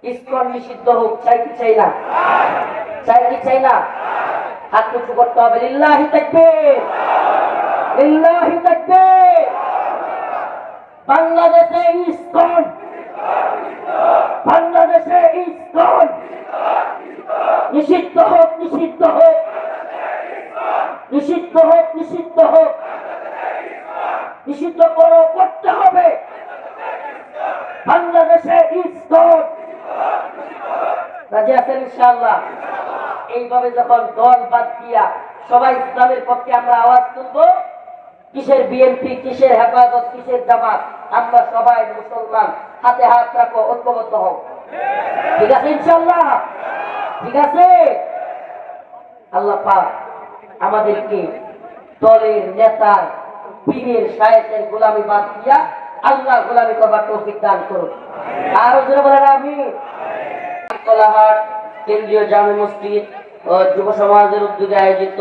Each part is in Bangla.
ইসকন নিষিদ্ধ হোক, চাই কি চাই না? চাই কি চাই না? হাত উঁচু করতে হবে। লিল্লাহি তাকবীর, লিল্লাহি তাকবীর। বাংলাদেশে ইসকন, বাংলাদেশে ইসকন নিষিদ্ধ হোক, নিষিদ্ধ হোক, নিষিদ্ধ হোক, নিষিদ্ধ হোক। নিষিদ্ধ করো, করতে হবে। বাংলাদেশে ইসকন। রাজি আছেন ইনশাআল্লাহ? এইভাবে যখন দল বাদ দিয়া সবাই ইসলামের পক্ষে আমরা আওয়াজ তুলব, কিসের বিএনপি, কিসের হেফাজত, কিসের জামাত, আমরা সবাই মুসলমান, হাতে হাত রাখো, ঐক্যবদ্ধ হও। ঠিক আছে ইনশাআল্লাহ? ঠিক আছে? আল্লাহ পাক আমাদেরকে দলের নেতার পীরের শায়েখের গোলামি বাদ দিয়া আল্লাহ গোলামি করবার তৌফিক দান করুন। আর জোরে বলেন আমিন। কলাহাট কেন্দ্রীয় জামে মসজিদ ও যুব সমাজের উদ্যোগে আয়োজিত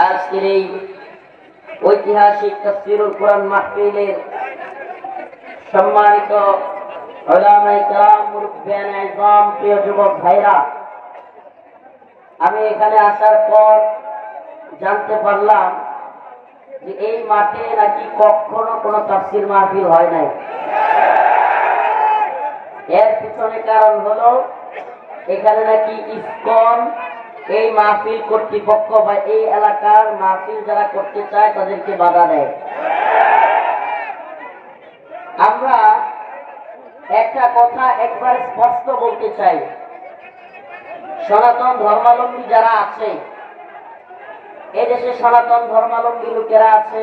আজকের এই ঐতিহাসিক তাফসীরুল কোরআন মাহফিলের সম্মানিত উলামায়ে কেরাম, মুরব্বিয়ানে ইজম, প্রিয় যুবক ভাইরা, আমি এখানে আসার পর জানতে পারলাম যে এই মাঠে নাকি কখনো কোনো তাফসীর মাহফিল হয় নাই। এর পিছনে কারণ হলো এখানে নাকি ইসকন এই মাহফিল কর্তৃপক্ষ বা এই এলাকার মাহফিল যারা করতে চায় তাদেরকে বাধা দেয়। আমরা একটা কথা একবার স্পষ্ট বলতে চাই, সনাতন ধর্মাবলম্বী যারা আছে এদেশে, সনাতন ধর্মাবলম্বী লোকেরা আছে,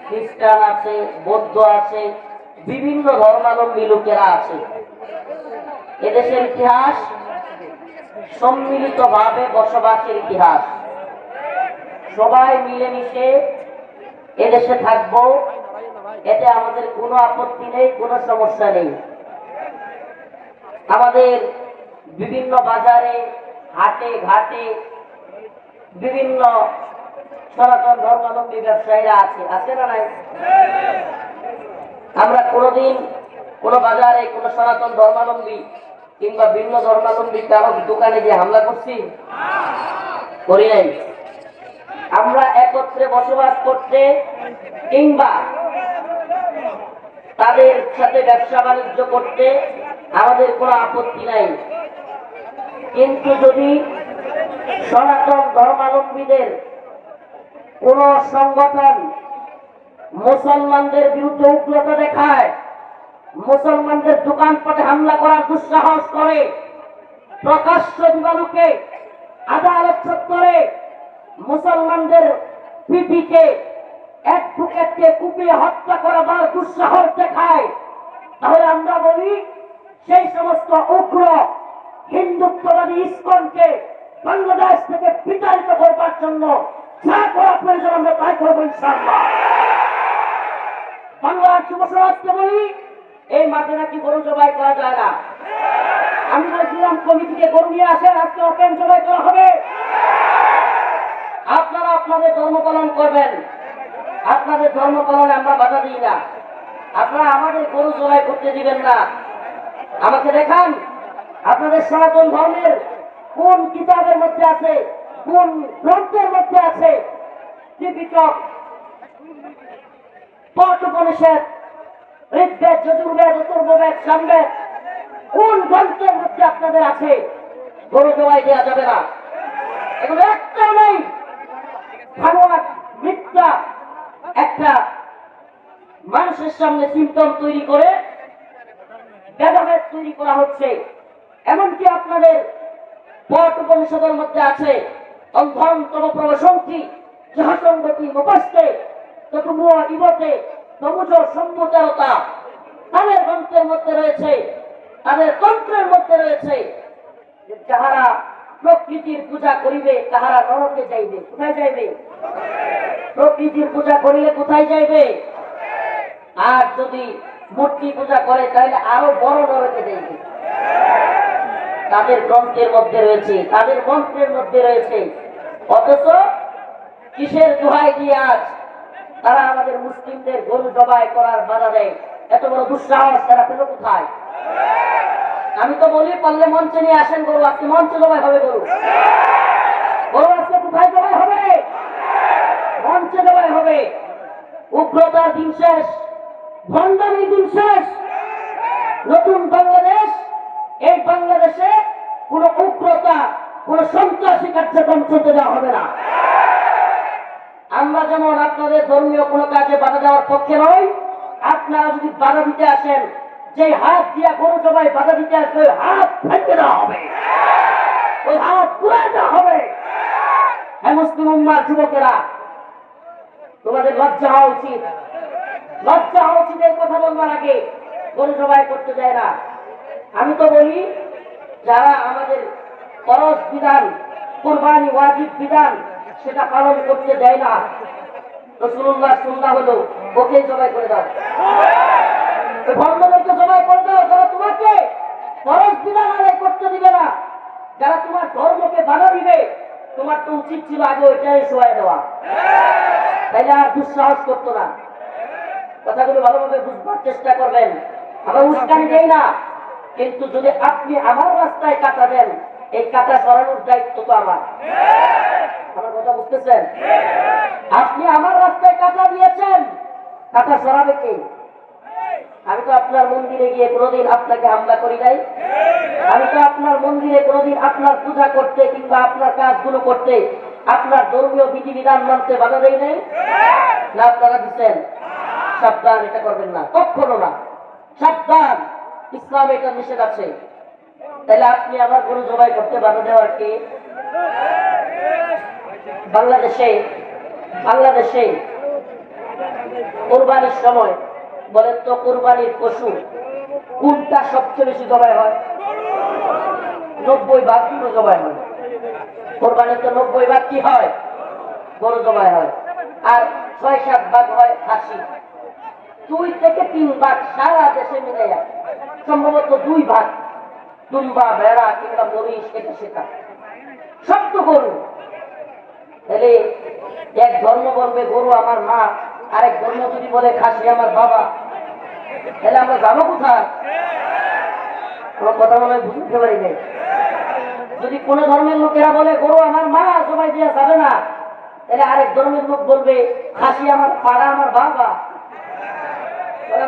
খ্রিস্টান আছে, বৌদ্ধ আছে, বিভিন্ন ধর্মাবলম্বী লোকেরা আছে। এদেশের ইতিহাস সম্মিলিত ভাবে বসবাসের ইতিহাস। সবাই মিলেমিশে এদেশে থাকবো, এতে আমাদের কোনো আপত্তি নেই, কোনো সমস্যা নেই। আমাদের বিভিন্ন বাজারে, হাটে ঘাটে বিভিন্ন সনাতন ধর্মাবলম্বী ব্যবসায়ীরা আছে, আছে না নাই? আমরা কোনোদিন কোনো বাজারে কোনো সনাতন ধর্মাবলম্বী কিংবা ভিন্ন ধর্মাবলম্বী কারো দোকানে গিয়ে হামলা করছি? করি নাই। আমরা একত্রে বসবাস করতে কিংবা তাদের সাথে ব্যবসা বাণিজ্য করতে আমাদের কোনো আপত্তি নাই। কিন্তু যদি সনাতন ধর্মাবলম্বীদের কোন সংগঠন মুসলমানদের বিরুদ্ধে উগ্রতা দেখায়, মুসলমানদের দোকানপাটে হামলা করার দুঃসাহস করে, প্রকাশ্য দিবালোকে আদালত চত্বরে মুসলমানদের পিপিকে, অ্যাডভোকেটকে কুপিয়ে হত্যা করার দুঃসাহস দেখায়, তাহলে আমরা বলি সেই সমস্ত উগ্র হিন্দুত্ববাদী ইসকনকে বাংলাদেশ থেকে বিতাড়িত করবার জন্য যা করা প্রয়োজন আমরা তাই করবো ইনশাআল্লাহ। বাংলার যুব সমাজকে বলি, এই মাঠে নাকি গরু জবাই করা যায় না। আমি বলেছিলাম কমিটিকে গরু নিয়ে আসেন, আজকে ওপেন জবাই করা হবে। আপনারা আপনাদের ধর্ম পালন করবেন, আপনাদের ধর্ম পালনে আমরা বাধা দিই না। আপনারা আমাদের গরু জবাই করতে দিবেন না। আমাকে দেখান আপনাদের সনাতন ধর্মের কোন কিতাবের মধ্যে আছে, কোন গ্রন্থের মধ্যে আছে ত্রিপিটক, পাঠ উপনিষদ, ঋগ্বেদ, যজুর্বেদ, অথর্ববেদ, সামবেদ, কোন গ্রন্থের মধ্যে আপনাদের আছে গরু জবাই দেওয়া যাবে না? এগুলো একটা নেই। ভানুয়াট মিথ্যা একটা মানুষের সামনে সিম্পটম তৈরি করে ভেদাভেদ তৈরি করা হচ্ছে। এমনকি আপনাদের পাঠ উপনিষদের মধ্যে আছে অন্ধম তম প্রবসন্তি যাহাসঙ্গতি মুপাস্তে ততুমুয়া ইবতে তমুজ সম্মুচারতা। তাদের গ্রন্থের মধ্যে রয়েছে, তাদের তন্ত্রের মধ্যে রয়েছে যাহারা প্রকৃতির পূজা করিবে তাহারা নরকে যাইবে। কোথায় যাইবে? প্রকৃতির পূজা করিলে কোথায় যাইবে? আর যদি মূর্তি পূজা করে তাহলে আরো বড় নরকে যাইবে। তাদের গ্রন্থের মধ্যে রয়েছে, তাদের মন্ত্রের মধ্যে রয়েছে। অথচ কিসের দোহাই দিয়ে আজ তারা আমাদের মুসলিমদের গরু জবাই করার বাধা দেয়? এত বড় দুঃসাহস তারা পেল কোথায়? আমি তো বলি পারলে মঞ্চে নিয়ে আসেন গরু, আজকে মঞ্চে জবাই হবে গরু। গরু আজকে কোথায় জবাই হবে? মঞ্চে জবাই হবে। উগ্রতার দিন শেষ, ভণ্ডামির দিন শেষ। নতুন বাংলাদেশ, এই বাংলাদেশে কোন উগ্রতা, কোন সন্ত্রাসী কার্যক্রম চলতে দেওয়া হবে না। আমরা যেমন আপনাদের ধর্মীয় কোনো কাজে বাধা দেওয়ার পক্ষে নই, আপনারা যদি বাধা দিতে আসেন, যে হাত দিয়া গরু জবাই বাধা দিতে আসবে ওই হাত ভেঙে দেওয়া হবে, ওই হাত পুড়ায় দেওয়া হবে। হ্যাঁ মুসলিম উম্মার যুবকেরা, তোমাদের লজ্জা হওয়া উচিত, লজ্জা হওয়া উচিত। এই কথা বলবার আগে গরু জবাই করতে দেয় না। আমি তো বলি যারা আমাদের ফরজ বিধান, কুরবানি ওয়াজিব বিধান সেটা পালন করতে দেয় না, রাসূলুল্লাহ সুন্নাহ হলো ওকে জবাই করে দাও, ওই ভণ্ডদেরকে জবাই করে দাও যারা তোমাকে ফরজ বিধান আদায় করতে দিবে না, যারা তোমার ধর্মকে বাধা দিবে। তোমার তো উচিত ছিল আগে ওইটাই শোয়াই দেওয়া, তাইলে আর দুঃসাহস করতো না। কথাগুলো ভালোভাবে বুঝবার চেষ্টা করবেন। আমরা উস্কানি দেই না, কিন্তু যদি আপনি আমার রাস্তায় কাটা দেন, এই কাটা সরানোর দায়িত্ব তো আমার। আমার কথা বুঝতেছেন? আপনি আমার রাস্তায় কাটা দিয়েছেন, কাটা সরাবে কে? আমি তো আপনার মন্দিরে গিয়ে কোনোদিন আপনাকে হামলা করি নাই। আমি তো আপনার মন্দিরে কোনোদিন আপনার পূজা করতে কিংবা আপনার কাজগুলো করতে, আপনার ধর্মীয় বিধিবিধান মানতে বাধা দেই নাই না? আপনারা দিচ্ছেন। সাবধান, এটা করবেন না, কখনো না, সাবধান। ইসলামে এটা নিষেধ আছে। তাহলে আপনি আমার গরু জবাই করতে বাধা দেওয়ার কে? বাংলাদেশে কোরবানির সময় বলেন তো, কোরবানির পশু কোনটা সবচেয়ে বেশি জবাই হয়? 90 ভাগ গরু জবাই হয়। কোরবানির তো 90 ভাগ কি হয়? গরু জবাই হয়। আর 6-7 ভাগ হয় খাসি। 2 থেকে 3 ভাগ সারা দেশে মিলে যায়, সম্ভবত 2 ভাগ দুম্বা, ভেড়া কিংবা মরিচ, এটা সেটা সব তো গরু। তাহলে এক ধর্ম বলবে গরু আমার মা, আরেক ধর্ম যদি বলে খাসি আমার বাবা, তাহলে আমরা যাবো কোথায়? আমার কথা মনে হয় বুঝতে পারি নাই। যদি কোন ধর্মের লোকেরা বলে গরু আমার মা, জবাই দেওয়া যাবে না, তাহলে আরেক ধর্মের লোক বলবে খাসি আমার পাড়া, আমার বাবা,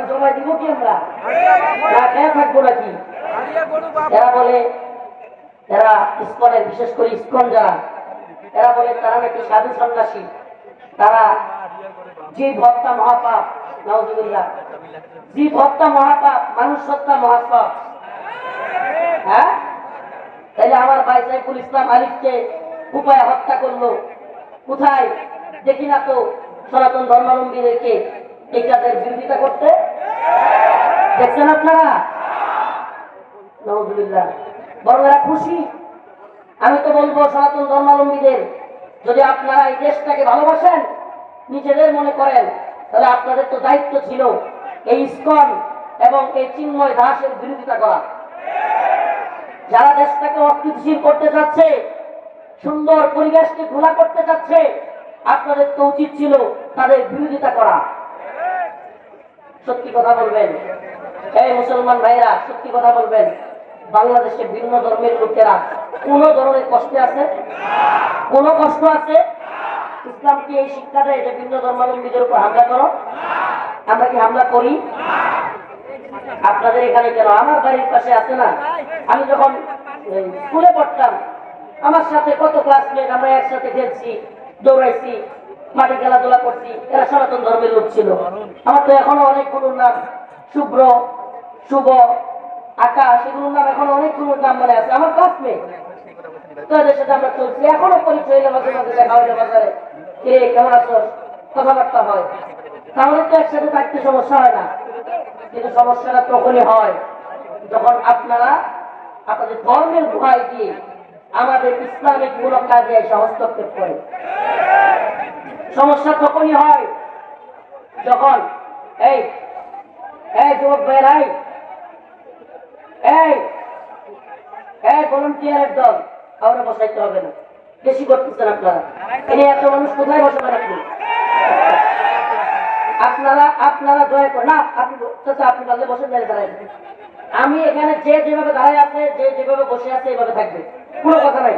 জবাই দিব কি? আমরা খেয়ে থাকবো নাকি? এরা বলে, এরা ইসকনের, বিশেষ করে ইসকন যারা, এরা বলে তারা নাকি সাধু সন্ন্যাসী, তারা জীব হত্যা মহাপাপ, নাউজুবিল্লাহ, জীব হত্যা মহাপাপ, মানুষ হত্যা মহাপাপ। হ্যাঁ, তাইলে আমার ভাই সাইফুল ইসলাম আলিফকে উপায় হত্যা করলো কোথায়? দেখি না তো সনাতন ধর্মাবলম্বীদেরকে এই কাজের বিরোধিতা করতে। দেখছেন আপনারা? নাউজুবিল্লাহ, বরং এরা খুশি। আমি তো বলবো সনাতন ধর্মাবলম্বীদের, যদি আপনারা এই দেশটাকে ভালোবাসেন, নিজেদের মনে করেন, তাহলে আপনাদের তো দায়িত্ব ছিল এই ইসকন এবং এই চিন্ময় দাসের বিরোধিতা করা। যারা দেশটাকে অস্থিতিশীল করতে চাচ্ছে, সুন্দর পরিবেশকে ঘোলা করতে চাচ্ছে, আপনাদের তো উচিত ছিল তাদের বিরোধিতা করা। সত্যি কথা বলবেন, এই মুসলমান ভাইরা, সত্যি কথা বলবেন। বাংলাদেশে ভিন্ন ধর্মের লোকেরা কোন ধরনের কষ্টে আছে? কোন কষ্ট আছে? ইসলাম কি এই শিক্ষা দেয় যে ভিন্ন ধর্মাবলম্বীদের উপর হামলা করো? আমরা কি হামলা করি? আপনাদের এখানে কেন? আমার বাড়ির পাশে আছে না, আমি যখন স্কুলে পড়তাম, আমার সাথে কত ক্লাসমেট, আমরা একসাথে খেলছি, দৌড়াইছি, মাঠে খেলাধুলা করছি, এরা সনাতন ধর্মের লোক ছিল। আমার তো এখনো অনেকগুলোর নাম, শুভ্র, শুভ, আকাশ, এগুলোর নাম এখনো অনেকগুলোর নাম মনে আছে, আমার ক্লাসমেট। তো এদের সাথে আমরা চলছি, এখনো পরিচয় মাঝে মাঝে দেখা হইলে বাজারে, কে কেমন আছো, কথাবার্তা হয়। তাহলে তো একসাথে থাকতে সমস্যা হয় না। কিন্তু সমস্যাটা তখনই হয় যখন আপনারা আপনাদের ধর্মের ভয় দিয়ে আমাদের ইসলামিক মূলক কাজে এসে হস্তক্ষেপ করে। সমস্যা তখনই হয় যখন এই যুবক ভাইরাই, এই ভলান্টিয়ারের দল, কাউরে বসাইতে হবে না, বেশি করতেছেন আপনারা। এনে এত মানুষ কোথায় বসাবেন আপনি? আপনারা আপনারা দয়া করে না, আপনি আপনি পারলে বসে দাঁড়ায় আমি এখানে যে যেভাবে দাঁড়ায় আছে, যে যেভাবে বসে আছে এইভাবে থাকবে, কোনো কথা নাই।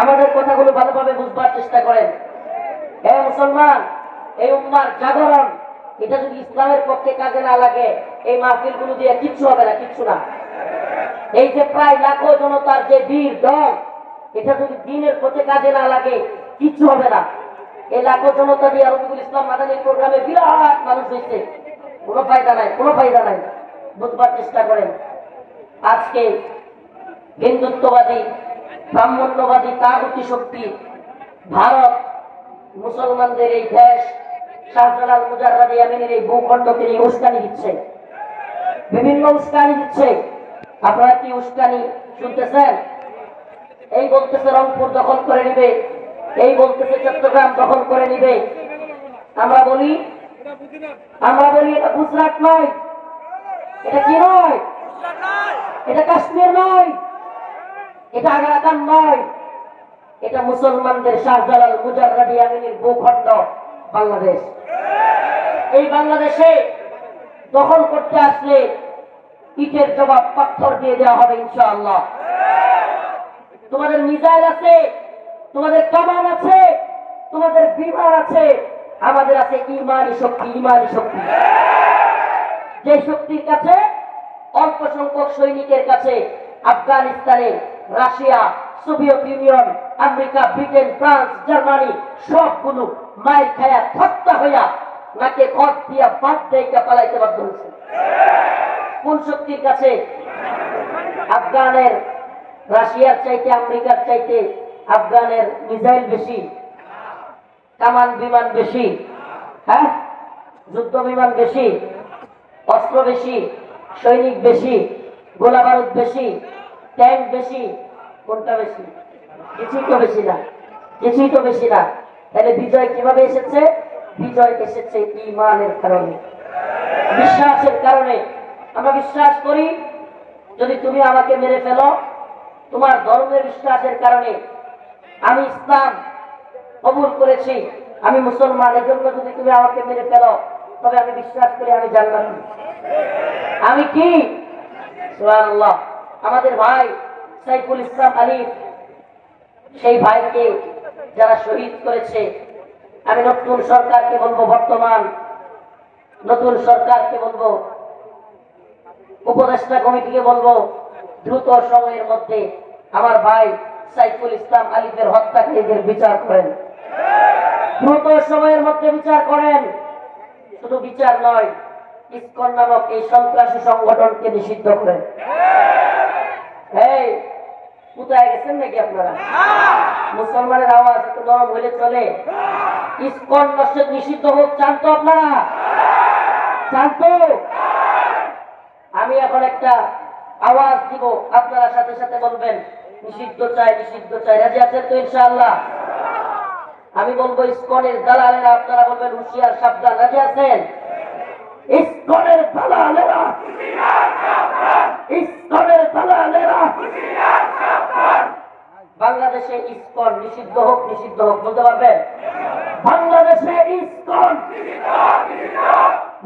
আমাদের কথাগুলো ভালোভাবে বুঝবার চেষ্টা করেন। হে মুসলমান, এই উম্মার জাগরণ এটা যদি ইসলামের পক্ষে কাজে না লাগে, এই মাহফিলগুলো দিয়ে কিচ্ছু হবে না, কিচ্ছু না। এই যে প্রায় লাখো জনতার যে বীর দল, এটা যদি দিনের পথে কাজে না লাগে কিচ্ছু হবে না। এই লাখো জনতা দিয়ে রফিকুল ইসলাম মাদানী প্রোগ্রামে বিরাট মানুষ হয়েছে, কোনো ফায়দা নাই, কোনো ফায়দা নাই। বুঝবার চেষ্টা করেন। আজকে হিন্দুত্ববাদী, ব্রাহ্মণ্যবাদী, তাগুতি শক্তি ভারত মুসলমানদের এই দেশ, শাহজালাল মুজাররাদ ইয়ামিনের এই ভূখণ্ডকে নিয়ে উস্কানি দিচ্ছে, বিভিন্ন উস্কানি দিচ্ছে। আপনারা কি উস্কানি শুনতেছেন? এই বলতেছে রংপুর দখল করে নেবে, এই বলতেছে চট্টগ্রাম দখল করে নেবে। আমরা বলি এটা গুজরাট নয়, এটা কি নয়, এটা কাশ্মীর নয়, এটা আগ্রাকান নয়, এটা মুসলমানদের শাহজালাল মুজাররাদ ইয়ামিনের ভূখণ্ড বাংলাদেশ। এই বাংলাদেশে দখল করতে আসলে ইটের জবাব পাথর দিয়ে দেওয়া হবে ইনশাআল্লাহ। তোমাদের মিসাইল আছে, তোমাদের কামান আছে, তোমাদের বিমান আছে, আমাদের আছে ইমানি শক্তি, ইমানি শক্তি। যে শক্তির কাছে অল্প সংখ্যক সৈনিকের কাছে আফগানিস্তানে Russia, Soviet union, America, Britain, France, Germany সবগুলো মায়ের খায়া হত্যা হইয়া নাকে খত দিয়া বাদ দিয়ে পালাইতে বাধ্য হয়েছে। কোন শক্তির কাছে? আফগানের, রাশিয়ার চাইতে, আমেরিকার চাইতে আফগানের মিসাইল বেশি, কামান বিমান বেশি, হ্যাঁ, যুদ্ধ বিমান বেশি, অস্ত্র বেশি, সৈনিক বেশি, গোলা বারুদ বেশি, ট্যাঙ্ক বেশি। কোনটা বেশি? কিছুই তো বেশি না, কিছুই তো বেশি না। তাহলে বিজয় কিভাবে এসেছে? বিজয় এসেছে ঈমানের কারণে, বিশ্বাসের কারণে। আমরা বিশ্বাস করি যদি তুমি আমাকে মেরে ফেলো, তোমার ধর্মের বিশ্বাসের কারণে আমি ইসলাম কবুল করেছি, আমি মুসলমান, এর জন্য যদি তুমি আমাকে মেরে ফেলো, তবে আমি বিশ্বাস করি আমি জান্নাতি। আমি কি? সুবহানাল্লাহ। আমাদের ভাই সাইফুল ইসলাম আলী, সেই ভাইকে যারা শহীদ করেছে, আমি নতুন সরকারকে বলবো, বর্তমান নতুন সরকারকে বলবো, উপদেষ্টা কমিটিকে বলবো, দ্রুত সময়ের মধ্যে আমার ভাই সাইফুল ইসলাম আলীদের হত্যাকারীদের বিচার করেন, দ্রুত সময়ের মধ্যে বিচার করেন। শুধু বিচার নয়, ইসকন নামক এই সন্ত্রাসী সংগঠনকে নিষিদ্ধ করেন। এই কোথায় গেছেন নাকি আপনারা? মুসলমানের আওয়াজ একটু নরম হইলে চলে। ইসকন নিষিদ্ধ হোক, চান তো আপনারা? চান তো? আমি এখন একটা আওয়াজ দিব, আপনারা সাথে সাথে বলবেন নিষিদ্ধ চাই, নিষিদ্ধ চাই। রাজি আছেন তো ইনশাআল্লাহ? আমি বলবো ইসকনের দালালেরা, আপনারা বলবেন হুঁশিয়ার সাবধান। রাজি আছেন? ইসকনের দালালেরা, ইসকনের দালালেরা, বাংলাদেশে ইসকন নিষিদ্ধ হোক, নিষিদ্ধ হোক। বলতে পারবেন? বাংলাদেশে ইসকন,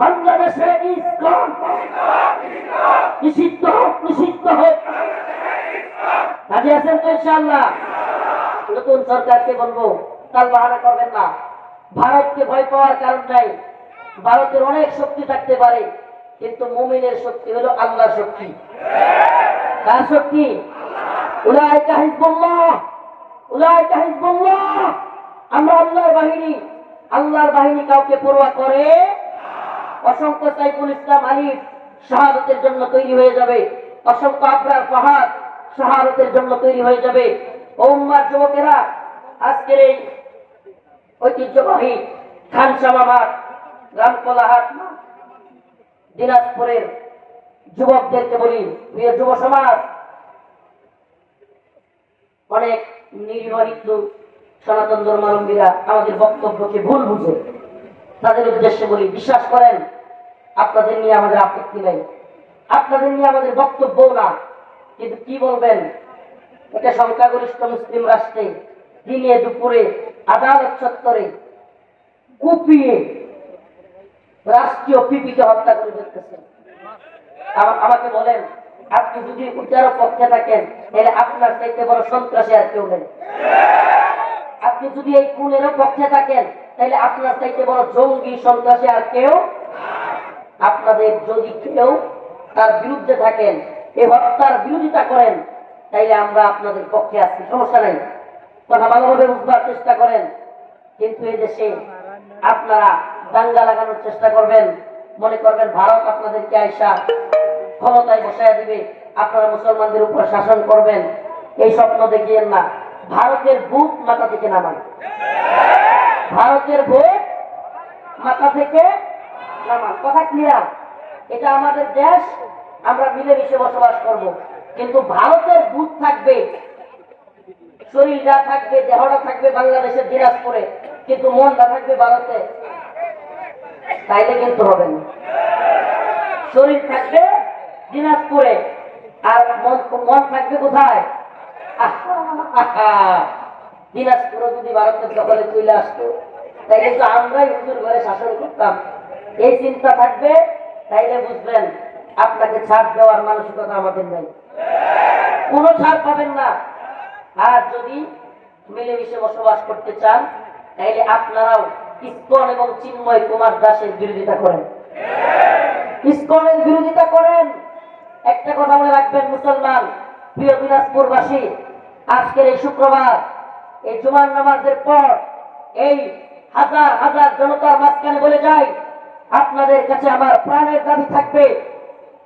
বাংলাদেশে ইসকন নিষিদ্ধ হোক, নিষিদ্ধ হোক। রাজি আছেন তো ইনশাআল্লাহ? নতুন সরকারকে বলবো তাল বাহানা করবেন না। ভারতকে ভয় পাওয়ার কারণ নাই। ভারতের অনেক শক্তি থাকতে পারে, কিন্তু মুমিনের শক্তি হলো আল্লাহর শক্তি। কার শক্তি? উলাইকা হিজবুল্লাহ, উলাইকা হিজবুল্লাহ। আমরা আল্লাহর বাহিনী, আল্লাহর বাহিনী কাউকে পরোয়া করে? অসংখ্য সাইফুল ইসলাম আলী শাহাদাতের জন্য তৈরি হয়ে যাবে, অসংখ্য আবরার ফাহাদ শাহাদাতের জন্য তৈরি হয়ে যাবে। ও উম্মার যুবকেরা, আজকের এই ঐতিহ্যবাহী খানসামা মাঠ, রামকলাহাট দিনাজপুরের যুবকদেরকে বলি, প্রিয় যুব সমাজ, অনেক নিরীহ হিন্দু সনাতন ধর্মাবলম্বীরা আমাদের বক্তব্যকে ভুল বুঝে। তাদের উদ্দেশ্যে বলি, বিশ্বাস করেন আপনাদের নিয়ে আমাদের আপত্তি নেই, আপনাদের নিয়ে আমাদের বক্তব্যও না, কিন্তু কি বলবেন? এটা সংখ্যাগরিষ্ঠ মুসলিম রাষ্ট্রে দিনে দুপুরে আদালত চত্বরে কুপিয়ে রাষ্ট্রীয় পিপিকে হত্যা করে ফেলতেছেন। আমাকে বলেন, আপনি যদি উচ্চারণ পক্ষে থাকেন তাহলে আপনার চাইতে বড় সন্ত্রাসী আর কেউ নেই। আপনি যদি এই খুনেরও পক্ষে থাকেন তাহলে আপনার চাইতে বড় জঙ্গি সন্ত্রাসী আর কেউ। আপনাদের যদি কেউ তার বিরুদ্ধে থাকেন, এই হত্যার বিরোধিতা করেন, তাইলে আমরা আপনাদের পক্ষে আছি, সমস্যা নাই। কথা ভালোভাবে বুঝবার চেষ্টা করেন। কিন্তু এই দেশে আপনারা দাঙ্গা লাগানোর চেষ্টা করবেন, মনে করবেন ভারত আপনাদেরকে আইসা ক্ষমতায় বসায় দিবে, আপনারা মুসলমানদের উপর শাসন করবেন, এই স্বপ্ন দেখিয়েন না। ভারতের বুক মাথা থেকে নামান, ভারতের বুক মাথা থেকে নামান। কথা ক্লিয়ার? এটা আমাদের দেশ, আমরা মিলেমিশে বসবাস করব, কিন্তু ভারতের বুক থাকবে, শরীরটা থাকবে, দেহটা থাকবে বাংলাদেশের দিনাজপুরে, কিন্তু মনটা থাকবে ভারতে, তাইলে কিন্তু হবে না। শরীর থাকবে দিনাজপুরে আর মন থাকবে কোথায়? দিনাজপুরে যদি ভারতের দখলে চলে আসতো তাইলে তো আমরাই হুজুর ঘরে শাসন করতাম। এই চিন্তা থাকবে, তাইলে বুঝবেন আপনাকে ছাড় দেওয়ার মানসিকতা আমাদের নেই, কোনো ছাড় পাবেন না। আর যদি মিলেমিশে বসবাস করতে চান তাইলে আপনারাও ইসকন এবং চিন্ময় কুমার দাসের বিরোধিতা করেন, ইসকনের বিরোধিতা করেন। একটা কথা মনে রাখবেন মুসলমান, প্রিয় দিনাজপুরবাসী, আজকের এই শুক্রবার, এই জুমার নামাজের পর এই হাজার হাজার জনতার মাঝখানে বলে যাই, আপনাদের কাছে আমার প্রাণের দাবি থাকবে।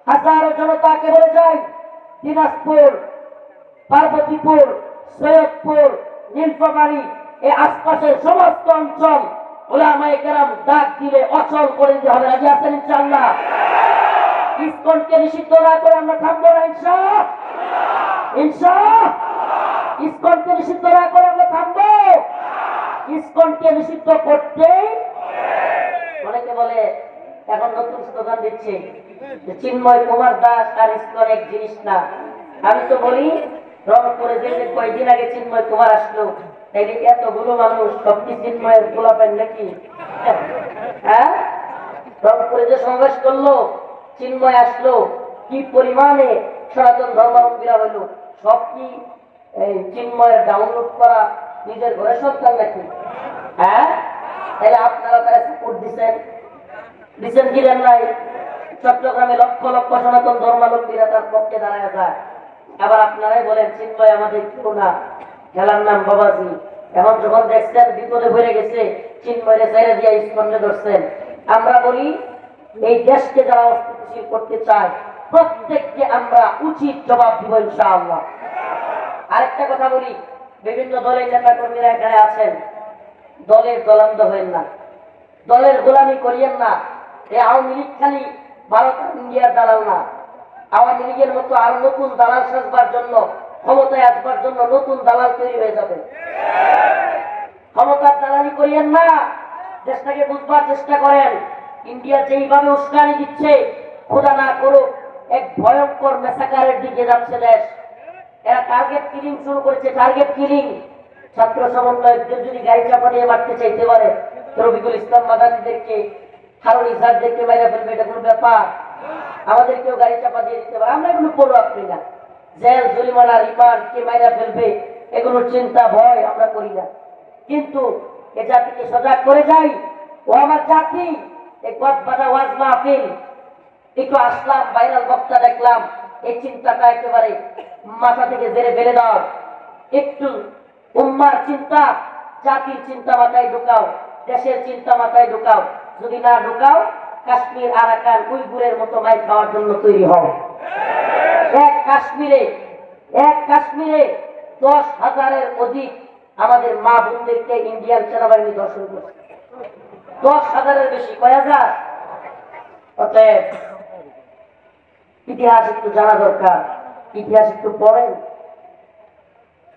হাজারো জনতাকে বলে যাই, দিনাজপুর, পার্বতীপুর, সৈয়দপুর, নীলফামারী, এই আশপাশের সমস্ত অঞ্চল উলামায়ে কেরাম ডাক দিলে অচল করে দিতে হবে। রাজি আছেন ইনশাআল্লাহ? ইসকনকে নিষিদ্ধ না করে আমরা থামবো না ইনশাআল্লাহ, ইনশাআল্লাহ। ইসকনকে নিষিদ্ধ না করে আমরা থামবো, ইসকনকে নিষিদ্ধ করতে। অনেকে বলে এখন নতুন স্লোগান দিচ্ছে যে চিন্ময় কুমার দাস আর ইসকন এক জিনিস না। আমি তো বলি রংপুরে যে কয়েকদিন আগে চিন্ময় কুমার আসলো, তাইলে এতগুলো মানুষ সব কি চিন্ময়ের গোলা পান নাকি? হ্যাঁ, রংপুরে যে সমাবেশ করলো, চিন্ময় আসলো, কি পরিমাণে সনাতন ধর্মাবলম্বীরা হইলো, সব কি এই চিন্ময়ের ডাউনলোড করা নিজের ঘরে সন্তান নাকি? হ্যাঁ, তাহলে আপনারা তারা সাপোর্ট দিচ্ছেন, দিচ্ছেন কি দেন নাই? চট্টগ্রামে লক্ষ লক্ষ সনাতন ধর্মাবলম্বীরা তার পক্ষে দাঁড়ায় যায়। আবার আপনারাই বলেন চিন্ময় আমাদের কেউ না, খেলার নাম বাবাজি। এখন যখন দেখছেন বিপদে ভরে গেছে, চিন্ময়রে ছেড়ে দিয়ে ইসকনে ধরছেন। আমরা বলি এই দেশকে যারা অস্থিতিশীল করতে চায় প্রত্যেককে আমরা উচিত জবাব দিব ইনশাআল্লাহ। আরেকটা কথা বলি, বিভিন্ন দলের নেতা কর্মীরা এখানে আছেন, দলের দলান্ধ হবেন না, দলের গোলামি করিয়েন না। এই আওয়ামী লীগ খালি ভারত ইন্ডিয়ার দালাল না, আওয়ামী লীগের মতো আরো নতুন দালাল সাজবার জন্য, ক্ষমতায় আসবার জন্য নতুন দালাল তৈরি হয়ে যাবে। ক্ষমতার দালালি করিয়েন না, দেশটাকে বুঝবার চেষ্টা করেন। ইন্ডিয়া যেইভাবে উস্কানি দিচ্ছে, খোদা না করুক এক ভয়ঙ্কর মেসাকারের দিকে যাচ্ছে দেশ। এরা টার্গেট কিলিং শুরু করেছে, টার্গেট কিলিং। ছাত্র সমন্বয়কদের যদি গাড়ি চাপা দিয়ে মারতে চাইতে পারে, রফিকুল ইসলাম মাদানিদেরকে, হারুন ইসহাকদেরকে মেরে ফেলবে, এটা কোনো ব্যাপার? আমাদেরকেও গাড়ি চাপা দিয়ে দিতে পারে, আমরা এগুলো পড়ুয়া করি না। জেল, জরিমানা, রিমান্ড, কে মাইরা ফেলবে এগুলোর চিন্তা ভয় আমরা করি না। কিন্তু এ জাতিকে সজাগ করে যাই, ও আমার জাতি, এই গদবাধা ওয়াজ মাহফিল, একটু আসলাম, ভাইরাল বক্তা দেখলাম, এই চিন্তাটা একেবারে মাথা থেকে জেরে ফেলে দাও। একটু উম্মার চিন্তা, জাতির চিন্তা মাথায় ঢুকাও, দেশের চিন্তা মাথায় ঢুকাও। যদি না ঢুকাও, কাশ্মীর, আরাকান, উইগুরের মতো মাইর খাওয়ার জন্য তৈরি হও। এক কাশ্মীরে 10,000-এর অধিক আমাদের মা বোনদেরকে ইন্ডিয়ান সেনাবাহিনী ধর্ষণ করছে। 10,000-এর বেশি, কয় হাজার? অতএব ইতিহাস একটু জানা দরকার, ইতিহাস একটু পড়েন।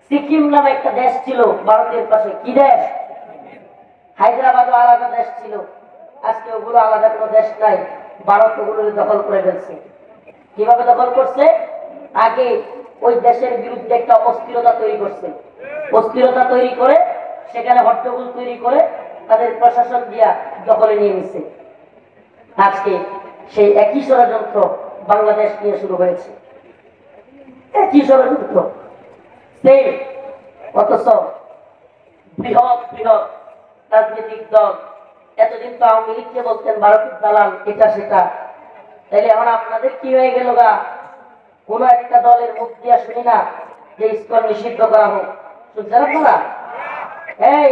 সিকিম নামে একটা দেশ ছিল ভারতের পাশে, কি দেশ? হায়দ্রাবাদও আলাদা দেশ ছিল, আজকে ওগুলো আলাদা কোনো দেশ নাই। ভারত ওগুলো দখল করে ফেলছে। কিভাবে দখল করছে? আগে ওই দেশের বিরুদ্ধে একটা অস্থিরতা তৈরি করছে, অস্থিরতা তৈরি করে সেখানে হট্টগোল তৈরি করে তাদের প্রশাসন দিয়া দখলে নিয়ে নিচ্ছে। আজকে সেই একই ষড়যন্ত্র বাংলাদেশ নিয়ে শুরু হয়েছে, একই ষড়যন্ত্র সেম। অথচ বৃহৎ বৃহৎ রাজনৈতিক দল এতদিন তো আওয়ামী লীগকে বলতেন ভারতের দালাল এটা সেটা, তাইলে এখন আপনাদের কি হয়ে গেল গা? কোন একটা দলের মুখ দিয়া শুনি না যে ইসকন নিষিদ্ধ করা হোক। শুনছেন আপনারা? এই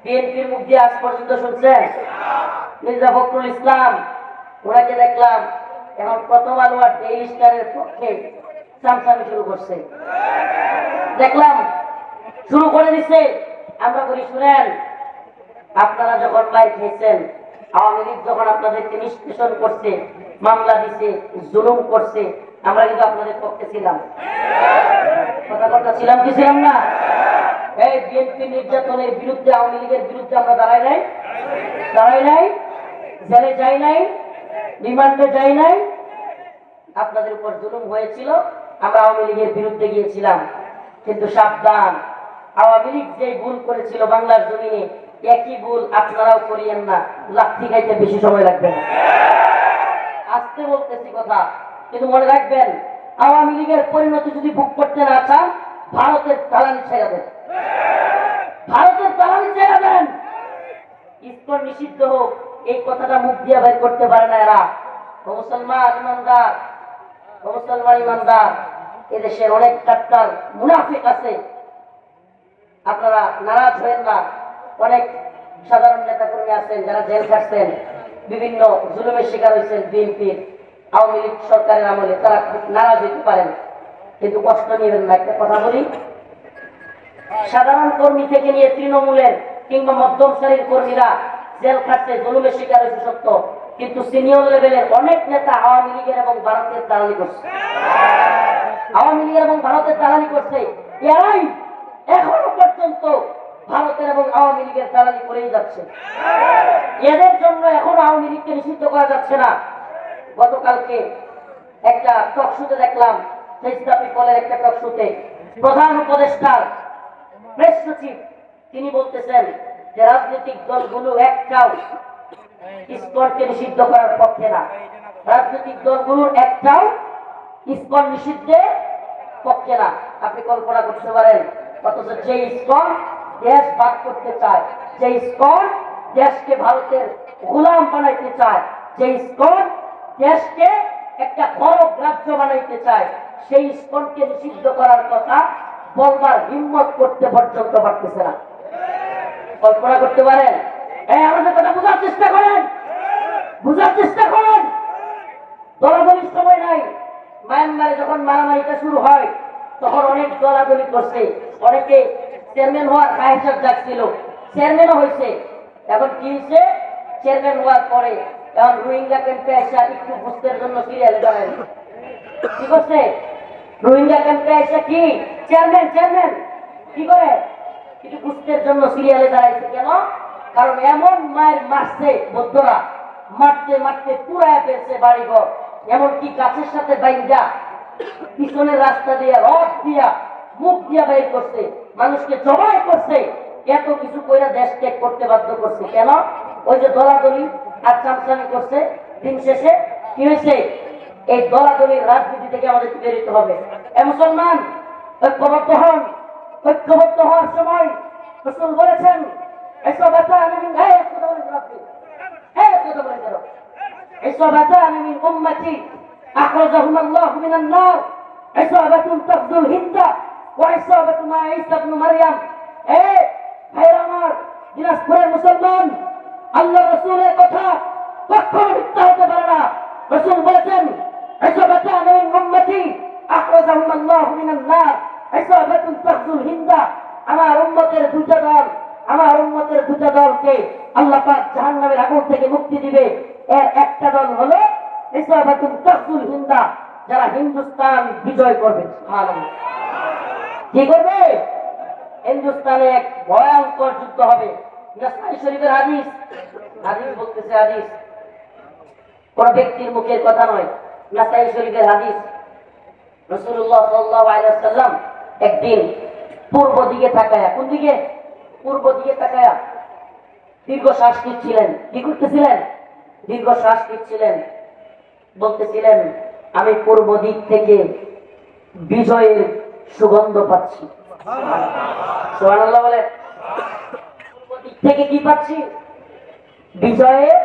বিএনপির মুখ দিয়ে আজ পর্যন্ত শুনছেন? মির্জা ফখরুল ইসলাম ওনাকে দেখলাম এখন প্রথম আলো আর ডেইলি স্টারের পক্ষে চামচামি শুরু করছে, দেখলাম শুরু করে দিছে। আমরা বলি শুনেন, আপনারা যখন মাইর খেয়েছেন, আওয়ামী লীগ যখন আপনাদেরকে নিষ্পেষণ করছে, মামলা দিছে, জুলুম করছে, আমরা কিন্তু আপনাদের পক্ষে ছিলাম। কথা ছিলাম কি ছিলাম না? এই বিএনপি নির্যাতনের বিরুদ্ধে, আওয়ামী লীগের বিরুদ্ধে আমরা দাঁড়াই নাই, দাঁড়াই নাই, জেলে যাই নাই, রিমান্ডে যাই নাই। আপনাদের উপর জুলুম হয়েছিল, আমরা আওয়ামী লীগের বিরুদ্ধে গিয়েছিলাম। কিন্তু সাবধান, আওয়ামী লীগ যে ভুল করেছিল বাংলার জমিনে, একই ভুল আপনারাও করিয়েন না, লাঠি খাইতে বেশি সময় লাগবে না। আজকে বলতেছি কথা, কিন্তু মনে রাখবেন, আওয়ামী লীগের পরিণতি যদি ভোগ করতে না চান, ভারতের দালালি ছেড়ে দেন, ভারতের দালালি ছেড়ে দেন। ইসকন নিষিদ্ধ হোক এই কথাটা মুখ দিয়ে বের করতে পারে না এরা। মুসলমান ইমানদার, মুসলমান ইমানদার, এদেশের অনেক কাট্টার মুনাফিক আছে, আপনারা নারাজ হবেন না। অনেক সাধারণ নেতা কর্মী আছেন যারা জেল খাটছেন, বিভিন্ন জুলুমের শিকার হয়েছেন বিএনপির আওয়ামী লীগ সরকারের আমলে, তারা খুব নারাজ হইতে পারেন, কিন্তু কষ্ট নেবেন না। একটা কথা বলি, সাধারণ কর্মী থেকে নিয়ে তৃণমূলের কিংবা মধ্যম শ্রেণীর কর্মীরা জেল খাটছে, জুলুমের শিকার হয়েছে সত্য, কিন্তু সিনিয়র লেভেলের অনেক নেতা আওয়ামী লীগের এবং ভারতের দালালি করছে, আওয়ামী লীগের এবং ভারতের দালালি করছে। এরাই এখনো পর্যন্ত ভারতের এবং আওয়ামী লীগের দালালি করেই যাচ্ছে। এদের জন্য এখনো আওয়ামী লীগকে নিষিদ্ধ করা যাচ্ছে না। গতকালকে একটা টকশোতে দেখলাম, ফেস দ্য পিপলের একটা টকশোতে প্রধান উপদেষ্টার প্রেস সচিব তিনি বলতেছেন যে রাজনৈতিক দলগুলো একটাও ইসকনকে নিষিদ্ধ করার পক্ষে না, রাজনৈতিক দলগুলোর একটাও ইসকন নিষিদ্ধের পক্ষে না। আপনি কল্পনা করতে পারেন, অথচ যে ইসকন দেশ ভাগ করতে চায়, যে ইসকন দেশকে ভারতের গোলাম বানাইতে চায়, যে ইসকন দেশকে একটা বড় রাজ্য বানাইতে চায়, সেই ইসকনকে নিষিদ্ধ করার কথা বলবার হিম্মত করতে পর্যন্ত পারতেছে না। কল্পনা করতে পারেন? এই আমাদের কথা বোঝার চেষ্টা করেন, বোঝার চেষ্টা করেন। দলাদলির সময় নাই। মায়ানমারে যখন মারামারিটা শুরু হয় তখন অনেক দলাদলি করছে, অনেকে চেয়ারম্যান হওয়ার কাহিসাব যাচ্ছিল, চেয়ারম্যানও হয়েছে। এখন কি হয়েছে? চেয়ারম্যান হওয়ার পরে এখন রোহিঙ্গা ক্যাম্পে এসে একটু বুঝতে জন্য সিরিয়ালে দাঁড়ায় কি করছে? রোহিঙ্গা ক্যাম্পে এসে কি চেয়ারম্যান চেয়ারম্যান কি করে কিছু বুঝতের জন্য সিরিয়ালে দাঁড়াইছে। কেন? কারণ এমন মায়ের মারছে বৌদ্ধরা, মারতে মারতে পুরায় ফেলছে বাড়িঘর, এমনকি গাছের সাথে বাইন্দা পিছনের রাস্তা দিয়ে রড দিয়া মুখ দিয়া বাইর করছে, মানুষকে জবাই করছে, এত কিছু কইরা দেশ ত্যাগ করতে বাধ্য করছে। কেন? ওই যে দলাদলি আর চামচামি করছে। দিন শেষে কি হয়েছে? এই দলাদলির রাজনীতি থেকে আমাদের বেরিত হবে। এ মুসলমান, ঐক্যবদ্ধ হন। ঐক্যবদ্ধ হওয়ার সময় রাসূল বলেছেন, ইসবাতান মিন ইসবাতান মিন উম্মতি আখরাজাহুম আল্লাহু মিনান নার, ইসবাতুন তাফদুল হিন্দা ওয়া ইসবাতু মা ঈসা ইবনে মারইয়াম। ভাইরা আমার, দিনাজপুরের মুসলমান, আল্লাহ রাসূলের কথা কখনো মিথ্যা হতে পারে না। রাসূল বলেছেন, ইসবাতান মিন উম্মতি আখরাজাহুম আল্লাহু মিনান নার, ইসবাতুন তাফদুল হিন্দা। আমার উম্মতের দুইটা দল, আমার উম্মতের দুইটা দলকে আল্লাহ পাক জাহান্নামের আগুন থেকে মুক্তি দিবে। এর একটা দল হলো ইসবাতুন তাফদুল হিন্দা, যারা হিন্দুস্তান বিজয় করবে। সুবহানাল্লাহ। কি করবে? হিন্দুস্তানে এক ভয়ঙ্কর যুদ্ধ হবে। নাসাই শরীফের হাদিস, হাদিস বলতেছে, হাদিস কোন ব্যক্তির মুখের কথা নয়, নাসাই শরীফের হাদিস। রাসূলুল্লাহ সাল্লাল্লাহু আলাইহি ওয়াসাল্লাম একদিন পূর্ব দিকে তাকায়া, কোন দিকে? পূর্ব দিকে তাকায়া দীর্ঘ শ্বাস নিচ্ছিলেন। কি করতেছিলেন? দীর্ঘ শ্বাস নিচ্ছিলেন, বলতেছিলেন আমি পূর্ব দিক থেকে বিজয়ের সুগন্ধ পাচ্ছি। সুবহানাল্লাহ বলে, পূর্ব দিক থেকে কি পাচ্ছি? বিজয়ের।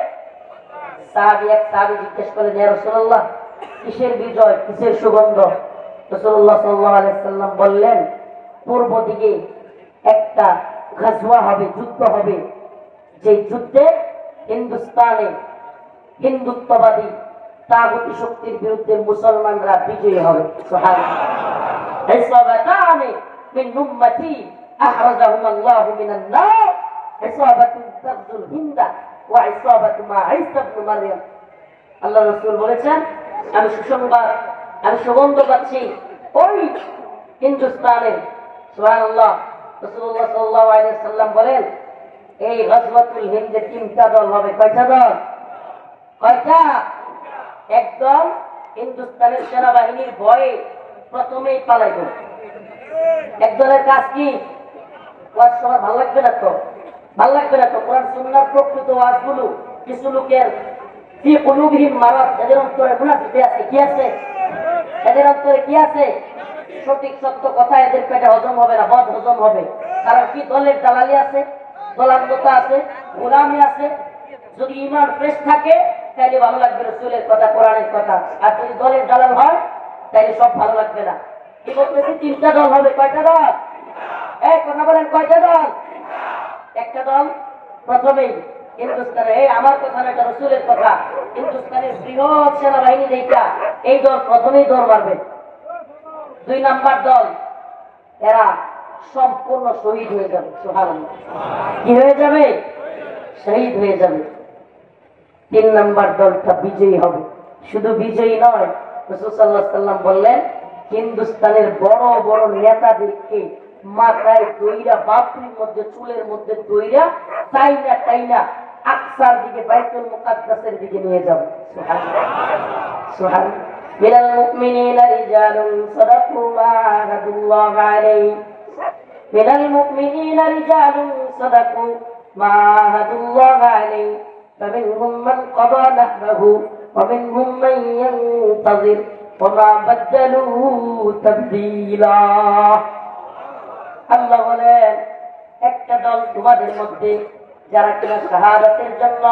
সাহাবী জিজ্ঞেস করলেন, ইয়া রাসূলুল্লাহ, কিসের বিজয়, কিসের সুগন্ধ? রাসূলুল্লাহ সাল্লাল্লাহু আলাইহি সাল্লাম বললেন, পূর্ব দিকে একটা গাজওয়া হবে, যুদ্ধ হবে, যে যুদ্ধে হিন্দুস্তানে হিন্দুত্ববাদী তাগুতি শক্তির বিরুদ্ধে মুসলমানরা বিজয়ী হবে। সুবহানাল্লাহ। ইসাবাতানি মিন উম্মতি আহরাজাহুম আল্লাহু মিনান নার, ইসাবাতুন তাগজুল হিন্দা ওয়া ইসাবাতু মা ঈসা ইবনে মারইয়াম। আল্লাহ রাসূল বলেছেন, আমি সুসংবাদ, আমি সুগন্ধ পাচ্ছি ওই হিন্দুস্তানের। সুবহানাল্লাহ। রাসূলুল্লাহ সাল্লাল্লাহু আলাইহি সাল্লাম বলেন, এই গজওয়াতুল হিন্দে তিনটা দল হবে। কয়টা দল? কয়টা? একদল হিন্দুস্তানের সেনাবাহিনীর ভয়ে প্রথমেই পালাইব। একদলের কাজ কি? ওয়াজ সবার ভালো লাগবে না তো, ভালো লাগবে না তো। কোরআন সুন্নাহর প্রকৃত ওয়াজগুলো কিছু লোকের ফি কুলুবিহিম মারাদ, এদের অন্তরে মুনাফিকি আছে। কি আছে? এদের অন্তরে কি আছে? সঠিক সত্য কথা এদের পেটে হজম হবে না, বদ হজম হবে। কারণ কি? দলের দালালি আছে, দলালতা আছে, গোলামি আছে। যদি ঈমান ফ্রেশ থাকে তাহলে ভালো লাগবে রাসূলের কথা, কোরআনের কথা। আর যদি দলের দালাল হয় তাহলে সব ভালো লাগবে না। কি বলতেছি? তিনটা দল হবে। কয়টা দল? এই কথা বলেন, কয়টা দল? একটা দল প্রথমেই হিন্দুস্তানে, এই আমার কথা না, এটা রাসূলের কথা, হিন্দুস্তানের বৃহৎ সেনাবাহিনী যেটা, এই দল প্রথমেই দৌড় মারবে। দুই নাম্বার দল, এরা সম্পূর্ণ শহীদ হয়ে যাবে। সুবহানাল্লাহ। কি হয়ে যাবে? শহীদ হয়ে যাবে। তিন নাম্বার দলটা বিজয়ী হবে। শুধু বিজয়ী নয়, রাসূল সাল্লাল্লাহু আলাইহি সাল্লাম বললেন, হিন্দুস্তানের বড় বড় নেতাদেরকে মাথায় দইরা, বাপরির মধ্যে, চুলের মধ্যে দইরা, টাইনা টাইনা আকসার দিকে, বাইতুল মুকাদ্দাসের দিকে নিয়ে যাবে। সুবহানাল্লাহ। সুবহানাল্লাহ। মিনাল মুমিনিনা রিজালুন সাদাকু মা আহাদুল্লাহ আলাইহি, মিনাল মুমিনিনা রিজালুন সাদাকু মা আহাদুল্লাহ আলাইহি, فمنهم من قضى نحبه ومنهم من ينتظر وما بدلوا تبديلا। আল্লাহ বলেন, একটা দল তোমাদের মধ্যে যারা কিনা শাহাদাতের জন্য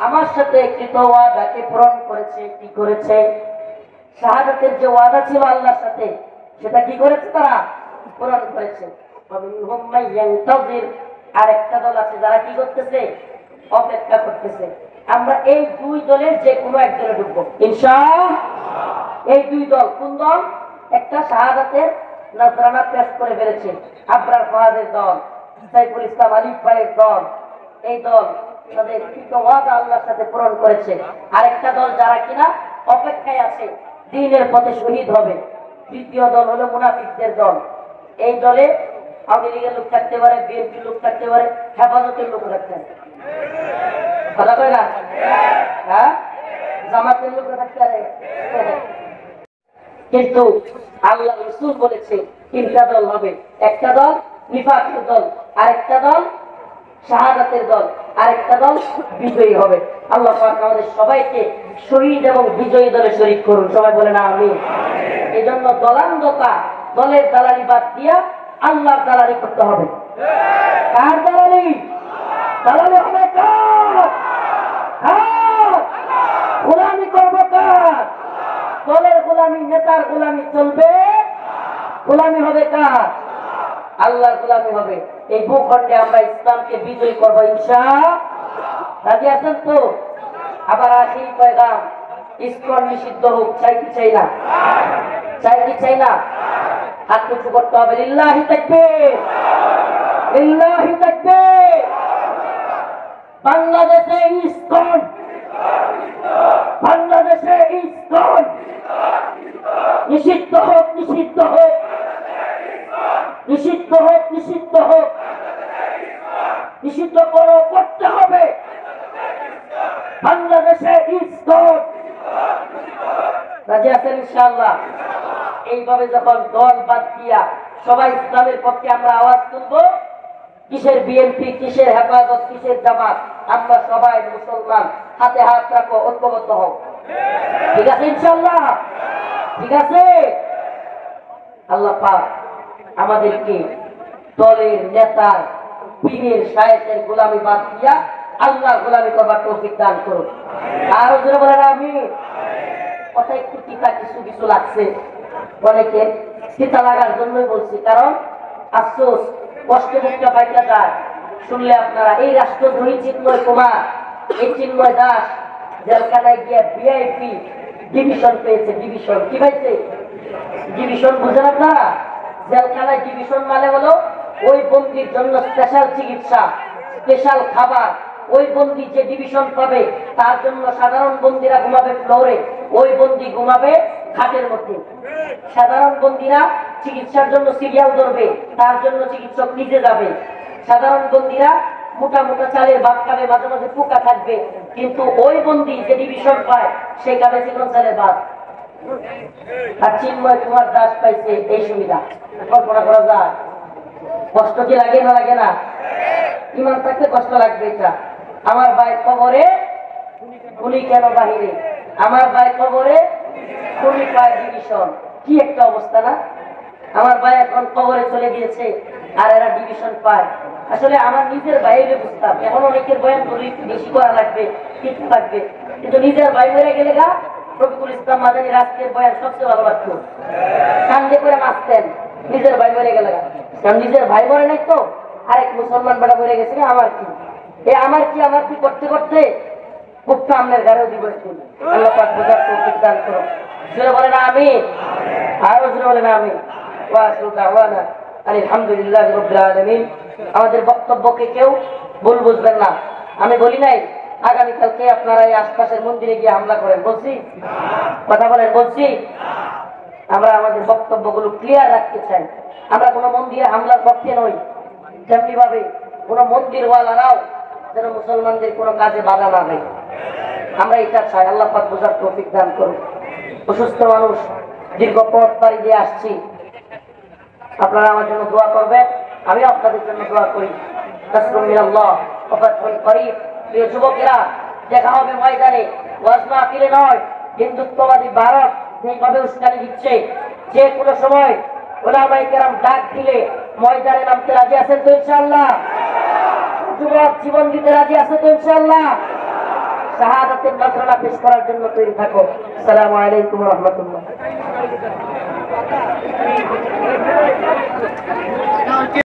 আমার সাথে কৃত ওয়াদাকে পূরণ করেছে। কি করেছে? শাহাদাতের যে ওয়াদা ছিল আল্লাহর সাথে, সেটা কি করেছে? তারা পূরণ করেছে। ومنهم من ينتظر, আর একটা দল আছে যারা কি করতেছে? অপেক্ষা করতেছে। আমরা এই দুই দলের যে কোনো এক দলে ঢুকবো ইনশাআল্লাহ। এই দুই দল কোন দল? একটা শাহাদাতের নজরানা পেশ করে ফেলেছে আবরার ফাহাদের দল, সাইফুল ইসলাম আলিফ ভাইয়ের দল। এই দল তাদের ওয়াদা আল্লাহর সাথে পূরণ করেছে। আরেকটা দল যারা কিনা অপেক্ষায় আছে, দ্বীনের পথে শহীদ হবে। দ্বিতীয় দল হলো মুনাফিকদের দল। এই দলে আওয়ামী লীগের লোক থাকতে পারে, বিএনপির লোক থাকতে পারে, হেফাজতের লোক থাকতে পারে। কথা কয় না? হ্যাঁ, জামাতের লোক থাকতে পারে। কিন্তু আল্লাহ রাসূল বলেছে তিনটা দল হবে। একটা দল নিফাকের দল, আরেকটা দল শাহাদাতের দল, আরেকটা দল বিজয়ী হবে। আল্লাহ পাক আমাদের সবাইকে শহীদ এবং বিজয়ী দলে শরীক করুন। সবাই বলেন আমিন। এই জন্য দলান্ধতা, দলের দালালি বাদ দিয়া আল্লাহর দালালি করতে হবে। কার দালালি? দালালি হবে কার? গোলামি করবো কার? দলের গোলামি, নেতার গোলামি চলবে, গোলামি হবে কার? আল্লাহর গোলামি হবে। এই ভূখণ্ডে আমরা ইসলামকে বিজয়ী করবো ইনশাআল্লাহ। রাজি আছেন তো? আবার আখেরি পয়গাম, ইসকন নিষিদ্ধ হোক, চাই কি চাই না? চাই কি চাই না? হাত উঁচু করতে হবে। লিল্লাহি তাকবীর, লিল্লাহি তাকবীর। বাংলাদেশে ইসকন, বাংলাদেশে ইসকন নিষিদ্ধ হোক, নিষিদ্ধ হোক, নিষিদ্ধ হোক, নিষিদ্ধ হোক, নিষিদ্ধ করো, করতে হবে। বাংলাদেশে ইসকন। রাজি আছেন ইনশাআল্লাহ? এইভাবে যখন দল বাদ দিয়া সবাই ইসলামের পক্ষে আমরা আওয়াজ তুলবো, কিসের বিএনপি, কিসের হেফাজত, কিসের জামাত, আমরা সবাই মুসলমান, হাতে হাত রাখো, ঐক্যবদ্ধ হও। ঠিক আছে ইনশাআল্লাহ? ঠিক আছে। আল্লাহ পাক আমাদেরকে দলের নেতার পীরের শায়েখের গোলামি বাদ দিয়া আল্লাহর গোলামি করবার তৌফিক দান করুন। আর ওদের বলেন আমি কথা একটু তিতা কিছু কিছু লাগছে, অনেকে তিতা লাগার জন্যই বলছি, কারণ আফসোস কষ্ট মুক্ত পাইতে যায়। শুনলে আপনারা এই রাষ্ট্রদ্রোহী চিন্ময় কুমার, এই চিন্ময় দাস জেলখানায় গিয়ে ভিআইপি ডিভিশন পেয়েছে। ডিভিশন কি পাইছে? ডিভিশন বুঝেন আপনারা? জেলখানায় ডিভিশন মানে হলো ওই বন্দির জন্য স্পেশাল চিকিৎসা, স্পেশাল খাবার। ওই বন্দি যে ডিভিশন পাবে তার জন্য সাধারণ বন্দিরা ঘুমাবে ফ্লোরে, ওই বন্দি ঘুমাবে খাটের মধ্যে। সাধারণ বন্দিরা চিকিৎসার জন্য সিরিয়াল ধরবে, তার জন্য চিকিৎসক নিজে যাবে। সাধারণ বন্দিরা মোটা মোটা চালের ভাত খাবে, মাঝে মাঝে পোকা থাকবে, কিন্তু ওই বন্দি যে ডিভিশন পায় সে খাবে চিকন চালের ভাত। আর চিন্ময় কুমার দাস পাইছে এই সুবিধা। কল্পনা করা যায়? কষ্ট কি লাগে না লাগে না? ইমান থাকতে কষ্ট লাগবে। এটা আমার ভাই কবরে, খুনি কেন বাহিরে? আমার ভাই কবরে, খুনি পায় ডিভিশন। কি একটা অবস্থা না? আমার ভাই এখন কবরে চলে গিয়েছে আর এরা ডিভিশন পায়। আসলে আমার নিজের ভাইয়ের বুঝতাম, এখন অনেকের বয়ান বেশি করা লাগবে, ঠিক থাকবে, কিন্তু নিজের ভাই মরে গেলে গা রফিকুল ইসলাম মাদানী রাজকের বয়ান সবচেয়ে ভালো লাগতো। কান্দে করে নাচতেন নিজের ভাই মরে গেলে, কারণ নিজের ভাই মরে নাই তো আরেক মুসলমান বেড়া মরে গেছে, আমার কি আমার কি আমার কি করতে করতে খুব সামনের ঘরেও দিব। আল্লাহ পাক বোঝার তৌফিক দান করো। জোরে বলে না আমিন, আরো জোরে বলে না আমিন। ওয়া আখিরু দাওয়ানা আলহামদুলিল্লাহি রাব্বিল আলামিন। আমাদের বক্তব্যকে কেউ ভুল বুঝবেন না। আমি বলি নাই আগামীকালকে আপনারা এই আশপাশের মন্দিরে গিয়ে হামলা করেন, বলছি? কথা বলেন, বলছি? আমরা আমাদের বক্তব্যগুলো ক্লিয়ার রাখতে চাই। আমরা কোনো মন্দিরে হামলার পক্ষে নই, তেমনি ভাবে কোন মন্দিরওয়ালারাও যেন মুসলমানদের কোনো কাজে বাধা না দেয়, আমরা এটা চাই। আল্লাহ পাক বোঝার তৌফিক দান করুন। অসুস্থ মানুষ, দীর্ঘ পথ পাড়ি দিয়ে আসছি, আপনারা আমার জন্য দোয়া করবেন, আমি আপনাদের জন্য দোয়া করি। তাসলিম মিনাল্লাহ ওয়া ফাতহুল করিব। প্রিয় যুবকেরা, দেখা হবে ময়দানে, ওয়াজ মাহফিলে নয়। হিন্দুত্ববাদী ভারত যেভাবে উস্কানি দিচ্ছে, যে কোনো সময় ওলামায়ে কেরাম ডাক দিলে ময়দানে নামতে রাজি আছেন তো ইনশাআল্লাহ? যুবক জীবন দিতে রাজি আছে তো ইনশাআল্লাহ? শাহাদাতের নজরানা পেশ করার জন্য তৈরি থাকো। আসসালামু আলাইকুম ওয়া রাহমাতুল্লাহ।